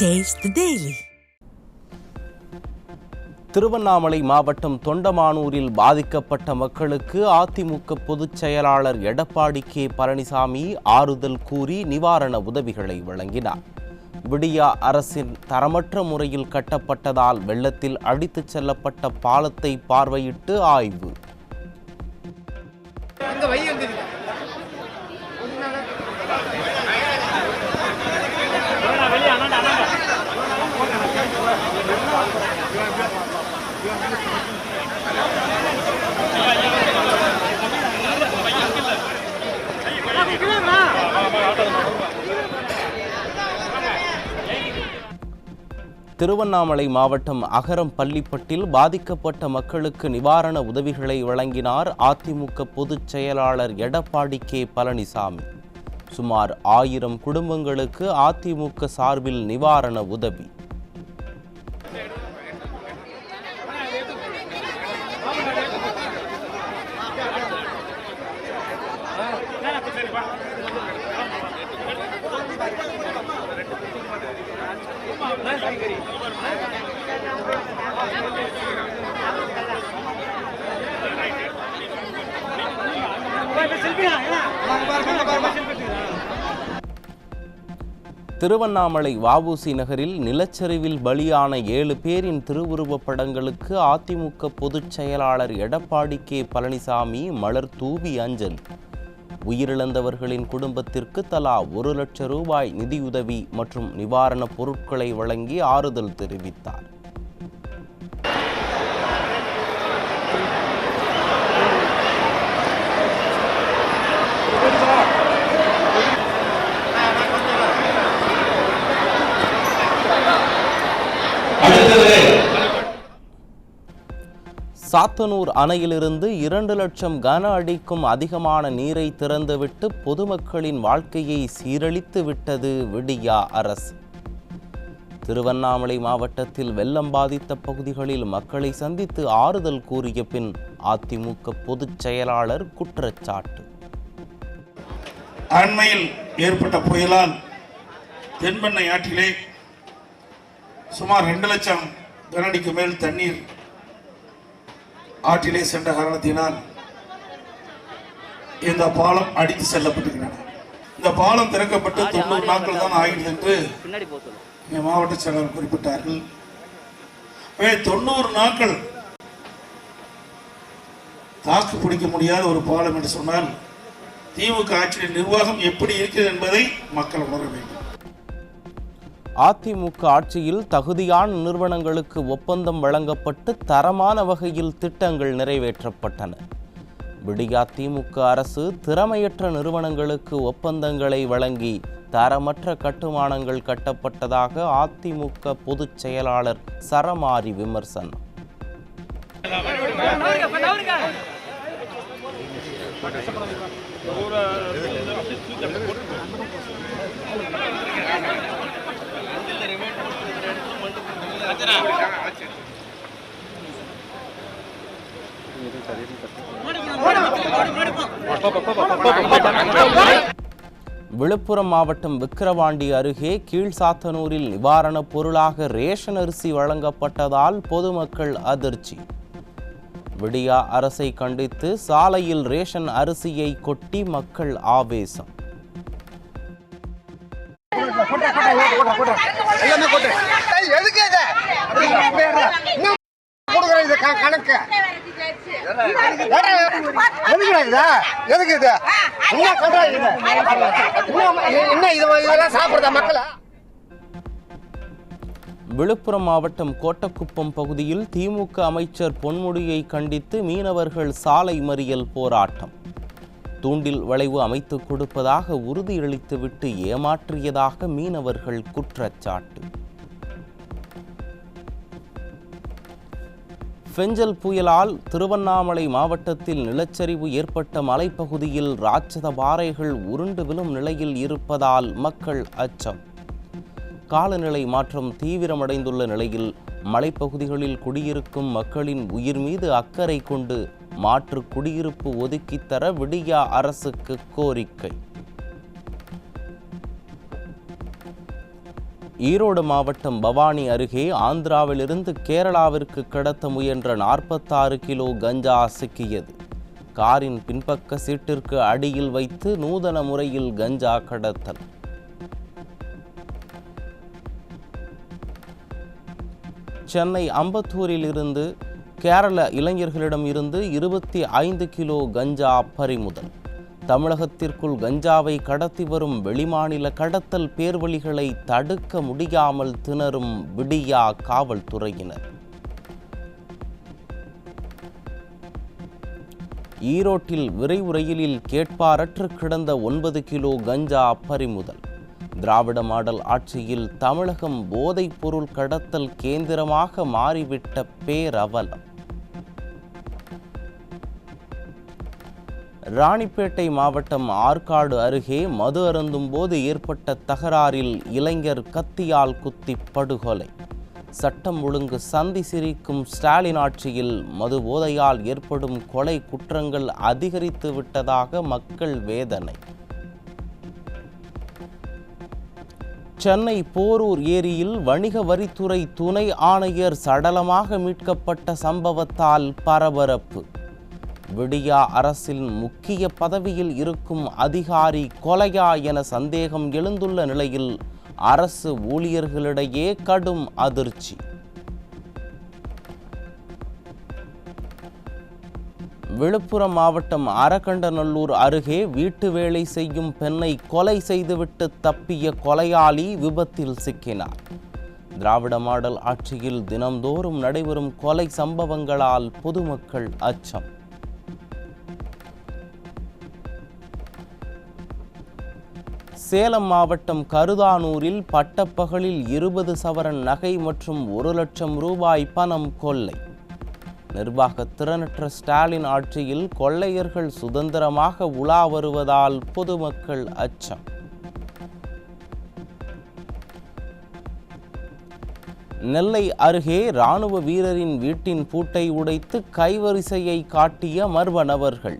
Taste the Daily. Tiruvannamalai மாவட்டம் தொண்டமானூரில் பாதிக்கப்பட்ட மக்களுக்கு அதிமுக பொதுச் செயலாளர் எடப்பாடி கே பழனிசாமி ஆறுதல் கூறி நிவாரண உதவிகளை வழங்கினார். விடியா அரசின் தரமற்ற முறையில் கட்டப்பட்டதால் வெள்ளத்தில் அடித்துச் செல்லப்பட்ட பாலத்தை பார்வையிட்டு ஆய்வு. திருவண்ணாமலை மாவட்டம் அகரம் பள்ளிப்பட்டில் பாதிக்கப்பட்ட மக்களுக்கு நிவாரண உதவிகளை வழங்கினார் அதிமுக பொதுச் செயலாளர் எடப்பாடி கே பழனிசாமி. சுமார் 1000 குடும்பங்களுக்கு அதிமுக சார்பில் நிவாரண உதவி. திருவண்ணாமலை வஉசி நகரில் நிலச்சரிவில் பலியான 7 பேரின் திருவுருவப் படங்களுக்கு அதிமுக பொதுச் செயலாளர் எடப்பாடி கே பழனிசாமி மலர் தூவி அஞ்சலி. உயிரிழந்தவர்களின் குடும்பத்திற்கு தலா 1 லட்சம் ரூபாய் நிதியுதவி மற்றும் நிவாரணப் பொருட்களை வழங்கி ஆறுதல் தெரிவித்தார். சாத்தனூர் அணையிலிருந்து 2 லட்சம் கன அடிக்கும் அதிகமான நீரை திறந்துவிட்டு பொதுமக்களின் வாழ்க்கையை சீரழித்து விட்டது விடியா அரசு. திருவண்ணாமலை மாவட்டத்தில் வெள்ளம் பாதித்த பகுதிகளில் மக்களை சந்தித்து ஆறுதல் கூறிய பின் அதிமுக பொதுச் செயலாளர் குற்றச்சாட்டு. அண்மையில் ஏற்பட்ட புயலால் தென்பெண்ணை ஆற்றிலே சுமார் 2 லட்சம் கனஅடிக்கு மேல் தண்ணீர் ஆற்றிலே சென்ற காரணத்தினால் இந்த பாலம் அடித்து செல்லப்பட்டிருக்கிறது. இந்த பாலம் திறக்கப்பட்டு 90 நாட்கள் தான் ஆகிறது என்று மாவட்ட செயலாளர் குறிப்பிட்டார்கள். 90 நாட்கள் தாக்கு பிடிக்க முடியாத ஒரு பாலம் என்று சொன்னால் திமுக ஆட்சியின் நிர்வாகம் எப்படி இருக்கிறது என்பதை மக்கள் உணர வேண்டும். அதிமுக ஆட்சியில் தகுதியான நிறுவனங்களுக்கு ஒப்பந்தம் வழங்கப்பட்டு தரமான வகையில் திட்டங்கள் நிறைவேற்றப்பட்டன. விடியா திமுக அரசு திறமையற்ற நிறுவனங்களுக்கு ஒப்பந்தங்களை வழங்கி தரமற்ற கட்டுமானங்கள் கட்டப்பட்டதாக அதிமுக பொதுச் செயலாளர் சரமாரி விமர்சனம். விழுப்புரம் மாவட்டம் விக்கிரவாண்டி அருகே கீழ்சாத்தனூரில் நிவாரணப் பொருளாக ரேஷன் அரிசி வழங்கப்பட்டதால் பொதுமக்கள் அதிர்ச்சி. விடியா அரசை கண்டித்து சாலையில் ரேஷன் அரிசியை கொட்டி மக்கள் ஆவேசம். விழுப்புரம் மாவட்டம் கோட்டக்குப்பம் பகுதியில் திமுக அமைச்சர் பொன்முடியை கண்டித்து மீனவர்கள் சாலை மறியல் போராட்டம். தூண்டில் வளைவு அமைத்துக் கொடுப்பதாக உறுதியளித்துவிட்டு ஏமாற்றியதாக மீனவர்கள் குற்றச்சாட்டு. பெஞ்சல் புயலால் திருவண்ணாமலை மாவட்டத்தில் நிலச்சரிவு ஏற்பட்ட மலைப்பகுதியில் ராட்சத பாறைகள் உருண்டு விழும் நிலையில் இருப்பதால் மக்கள் அச்சம். காலநிலை மாற்றம் தீவிரமடைந்துள்ள நிலையில் மலைப்பகுதிகளில் குடியிருக்கும் மக்களின் உயிர் மீது அக்கறை கொண்டு மாற்று குடியிருப்பு ஒதுக்கித்தர விடியா அரசுக்கு கோரிக்கை. ஈரோடு மாவட்டம் பவானி அருகே ஆந்திராவிலிருந்து கேரளாவிற்கு கடத்த முயன்ற 46 கிலோ கஞ்சா சிக்கியது. காரின் பின்பக்க சீட்டிற்கு அடியில் வைத்து நூதன முறையில் கஞ்சா கடத்தல். சென்னை அம்பத்தூரில் இருந்து கேரள இளைஞர்களிடம் இருந்து 25 கிலோ கஞ்சா பறிமுதல். தமிழகத்திற்குள் கஞ்சாவை கடத்தி வரும் வெளிமாநில கடத்தல் பேர்வழிகளை தடுக்க முடியாமல் திணறும் விடியா காவல்துறையினர். ஈரோட்டில் விரைவு ரயிலில் கேட்பாரற்று கிடந்த 9 கிலோ கஞ்சா பறிமுதல். திராவிட மாடல் ஆட்சியில் தமிழகம் போதைப் பொருள் கடத்தல் கேந்திரமாக மாறிவிட்ட பேரவலம். ராணிப்பேட்டை மாவட்டம் ஆற்காடு அருகே மது அருந்தும் போது ஏற்பட்ட தகராறில் இளைஞர் கத்தியால் குத்தி படுகொலை. சட்டம் ஒழுங்கு சந்தி சிரிக்கும் ஸ்டாலின் ஆட்சியில் மது போதையால் ஏற்படும் கொலை குற்றங்கள் அதிகரித்து விட்டதாக மக்கள் வேதனை. சென்னை போரூர் ஏரியில் வணிக வரித்துறை துணை ஆணையர் சடலமாக மீட்கப்பட்ட சம்பவத்தால் பரபரப்பு. விடியா அரசின் முக்கிய பதவியில் இருக்கும் அதிகாரி கொலையா என சந்தேகம் எழுந்துள்ள நிலையில் அரசு ஊழியர்களிடையே கடும் அதிர்ச்சி. விழுப்புரம் மாவட்டம் அரக்கண்டநல்லூர் அருகே வீட்டு வேலை செய்யும் பெண்ணை கொலை செய்துவிட்டு தப்பிய கொலையாளி விபத்தில் சிக்கினார். திராவிட மாடல் ஆட்சியில் தினம்தோறும் நடைபெறும் கொலை சம்பவங்களால் பொதுமக்கள் அச்சம். சேலம் மாவட்டம் கருதானூரில் பட்டப்பகலில் 20 சவரன் நகை மற்றும் 1 லட்சம் ரூபாய் பணம் கொள்ளை. நிர்வாக திறனற்ற ஸ்டாலின் ஆட்சியில் கொள்ளையர்கள் சுதந்திரமாக உலா வருவதால் பொதுமக்கள் அச்சம். நெல்லை அருகே ராணுவ வீரரின் வீட்டின் பூட்டை உடைத்து கைவரிசையை காட்டிய மர்ம நபர்கள்.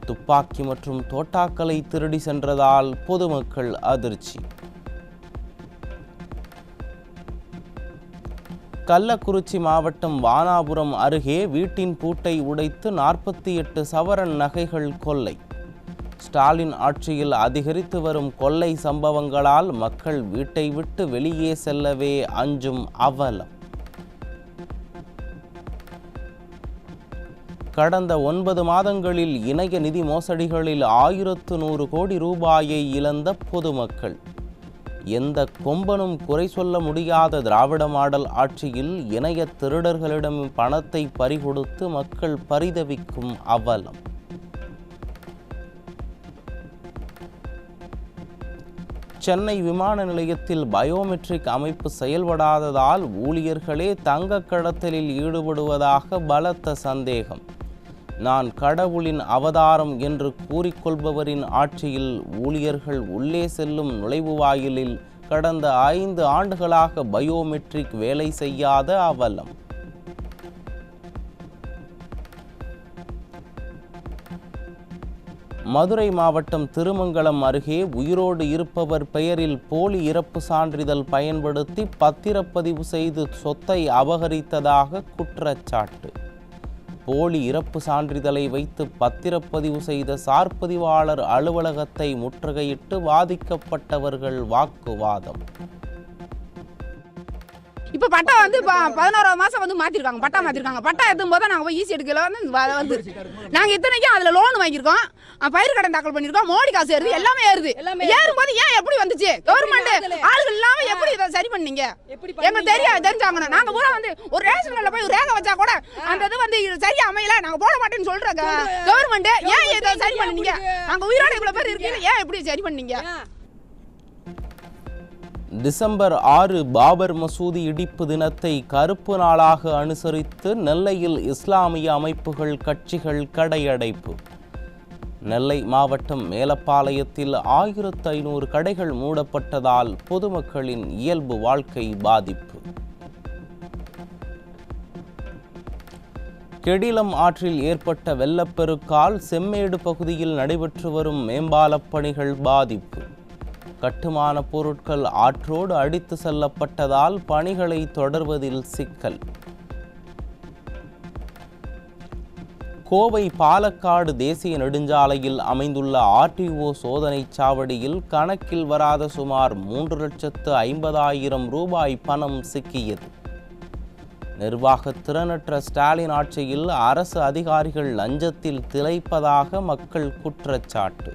துப்பாக்கி மற்றும் தோட்டாக்களை திருடி சென்றதால் பொதுமக்கள் அதிர்ச்சி. கள்ளக்குறிச்சி மாவட்டம் வானாபுரம் அருகே வீட்டின் பூட்டை உடைத்து 48 சவரன் நகைகள் கொள்ளை. ஸ்டாலின் ஆட்சியில் அதிகரித்து வரும் கொள்ளை சம்பவங்களால் மக்கள் வீட்டை விட்டு வெளியே செல்லவே அஞ்சும் அவலம். கடந்த 9 மாதங்களில் இணைய நிதி மோசடிகளில் 1100 கோடி ரூபாயை இழந்த பொதுமக்கள். எந்த கொம்பனும் குறை சொல்ல முடியாத திராவிட மாடல் ஆட்சியில் இணைய திருடர்களிடம் பணத்தை பறிகொடுத்து மக்கள் பரிதவிக்கும் அவலம். சென்னை விமான நிலையத்தில் பயோமெட்ரிக் அமைப்பு செயல்படாததால் ஊழியர்களே தங்க கடத்தலில் ஈடுபடுவதாக பலத்த சந்தேகம். நான் கடவுளின் அவதாரம் என்று கூறிக்கொள்பவரின் ஆட்சியில் ஊழியர்கள் உள்ளே செல்லும் நுழைவு வாயிலில் கடந்த 5 ஆண்டுகளாக பயோமெட்ரிக் வேலை செய்யாத அவலம். மதுரை மாவட்டம் திருமங்கலம் அருகே உயிரோடு இருப்பவர் பெயரில் போலி இறப்பு சான்றிதழ் பயன்படுத்தி பத்திரப்பதிவு செய்து சொத்தை அபகரித்ததாக குற்றச்சாட்டு. போலி இறப்பு சான்றிதழை வைத்து பத்திரப்பதிவு செய்த சார்பதிவாளர் அலுவலகத்தை முற்றுகையிட்டு பாதிக்கப்பட்டவர்கள் வாக்குவாதம். இப்போ பட்டா வந்து 11ஆவது மாதம் வந்து மாற்றிருக்காங்க, பட்டா மாற்றிருக்காங்க. பட்டா எடுக்கும் போது நாங்கள் போய் ஈஸி எடுக்கல வந்து நாங்கள் இத்தனைக்கும் அதில் லோன் வாங்கியிருக்கோம், பயிர் கடன் தாக்கல் பண்ணியிருக்கோம், மோடி காசு ஏறுது, எல்லாமே ஏறுது. ஏறும்போது ஏன் எப்படி வந்துச்சு? கவர்மெண்ட் ஆளுகள் இல்லாமல் எப்படி இதை சரி பண்ணீங்க? எங்களுக்கு தெரிஞ்சாங்கண்ணா. நாங்கள் பூரா வந்து ஒரு ரேஷன் கார்டில் போய் ரேகை வச்சா கூட அந்த இது வந்து சரியா அமையல, நாங்கள் போட மாட்டேன்னு சொல்கிறோம். கவர்மெண்ட் ஏன் இதை சரி பண்ணீங்க? நாங்கள் உயிரோடு இவ்வளோ பேர் இருக்கீங்க, ஏன் எப்படி சரி பண்ணீங்க? டிசம்பர் 6 பாபர் மசூதி இடிப்பு தினத்தை கருப்பு நாளாக அனுசரித்து நெல்லையில் இஸ்லாமிய அமைப்புகள் கட்சிகள் கடையடைப்பு. நெல்லை மாவட்டம் மேலப்பாளையத்தில் 1500 கடைகள் மூடப்பட்டதால் பொதுமக்களின் இயல்பு வாழ்க்கை பாதிப்பு. கெடிலம் ஆற்றில் ஏற்பட்ட வெள்ளப்பெருக்கால் செம்மேடு பகுதியில் நடைபெற்று வரும் மேம்பாலப் பணிகள் பாதிப்பு. கட்டுமான பொருட்கள் ஆற்றோடு அடித்து செல்லப்பட்டதால் பணிகளை தொடர்வதில் சிக்கல். கோவை பாலக்காடு தேசிய நெடுஞ்சாலையில் அமைந்துள்ள RTO சோதனைச் சாவடியில் கணக்கில் வராத சுமார் 3,50,000 ரூபாய் பணம் சிக்கியது. நிர்வாக திறனற்ற ஸ்டாலின் ஆட்சியில் அரசு அதிகாரிகள் லஞ்சத்தில் திளைப்பதாக மக்கள் குற்றச்சாட்டு.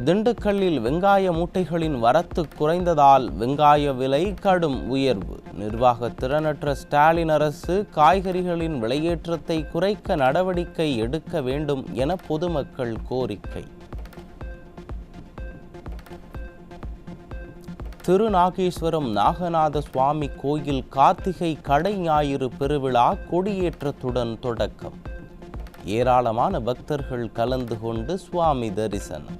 திண்டுக்கல்லில் வெங்காய மூட்டைகளின் வரத்து குறைந்ததால் வெங்காய விலை கடும் உயர்வு. நிர்வாக திறனற்ற ஸ்டாலின் அரசு காய்கறிகளின் விலையேற்றத்தை குறைக்க நடவடிக்கை எடுக்க வேண்டும் என பொதுமக்கள் கோரிக்கை. திருநாகேஸ்வரம் நாகநாத சுவாமி கோயில் கார்த்திகை கடை ஞாயிறு பெருவிழா கொடியேற்றத்துடன் தொடக்கம். ஏராளமான பக்தர்கள் கலந்து கொண்டு சுவாமி தரிசனம்.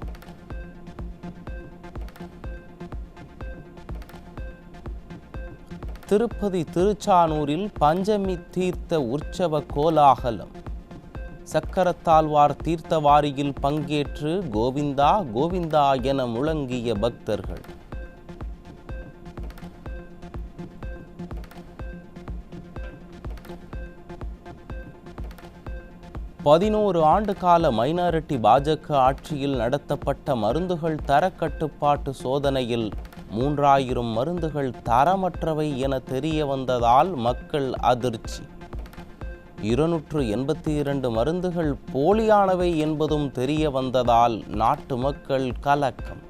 திருப்பதி திருச்சானூரில் பஞ்சமி தீர்த்த உற்சவ கோலாகலம். சக்கரத்தாழ்வார் தீர்த்தவாரியில் பங்கேற்று கோவிந்தா கோவிந்தா என முழங்கிய பக்தர்கள். பதினோரு ஆண்டு கால மைனாரிட்டி பாஜக ஆட்சியில் நடத்தப்பட்ட மருந்துகள் தரக்கட்டுப்பாட்டு சோதனையில் 3000 மருந்துகள் தரமற்றவை என தெரிய வந்ததால் மக்கள் அதிர்ச்சி. 282 மருந்துகள் போலியானவை என்பதும் தெரிய வந்ததால் நாட்டு மக்கள் கலக்கம்.